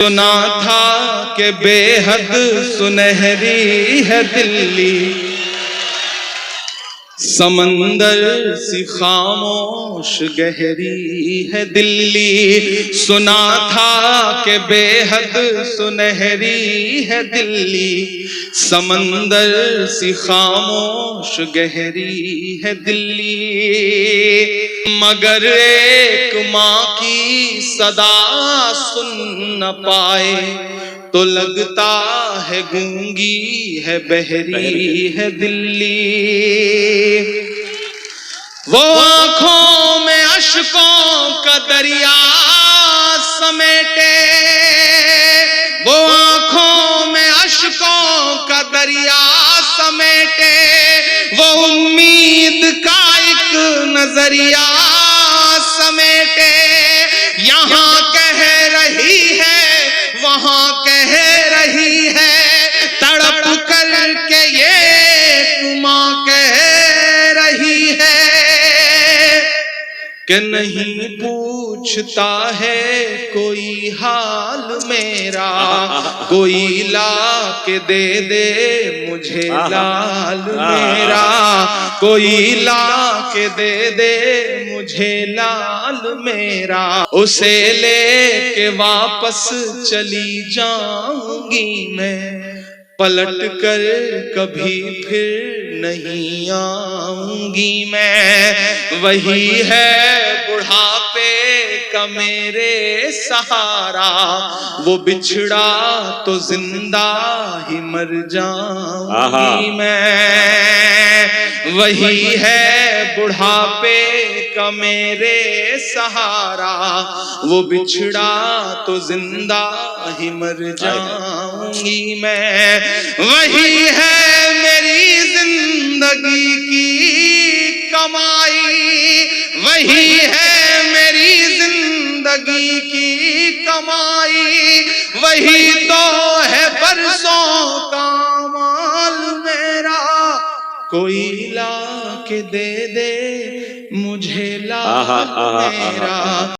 سنا تھا کہ بے حد سنہری ہے دلی، سمندر سی خاموش گہری ہے دلی۔ سنا تھا کہ بے حد سنہری ہے دلی، سمندر سی خاموش گہری ہے دلی، مگر ایک ماں کی صدا سن نہ پائے تو لگتا ہے گونگی ہے بہری ہے دلی۔ وہ آنکھوں میں اشکوں کا دریا سمیٹے، وہ آنکھوں میں اشکوں کا دریا سمیٹے، وہ امید کا ایک نظریہ سمیٹے، یہاں کہہ رہی ہے وہاں کہہ رہی ہے، تڑپ کر کے یہ ماں کہہ رہی ہے کہ نہیں پوچھتا ہے کوئی حال میرا، کوئی لا کے دے دے مجھے لال میرا، کوئی لا کے دے دے مجھے لال میرا، اسے لے کے واپس چلی جاؤں گی میں، پلٹ کر کبھی پھر نہیں آؤں گی میں، وہی ہے بڑھاپے کا میرے سہارا، وہ بچھڑا تو زندہ ہی مر جاؤں گی میں، وہی ہے بڑھاپے کا میرے سہارا، وہ بچھڑا تو زندہ ہی مر جاؤں گی میں، وہی ہے میری زندگی کی کمائی، وہی ہے میری زندگی کی کمائی، وہی تو ہے برسوں کا مال میرا، کوئی لا کے دے دے مجھے لال میرا۔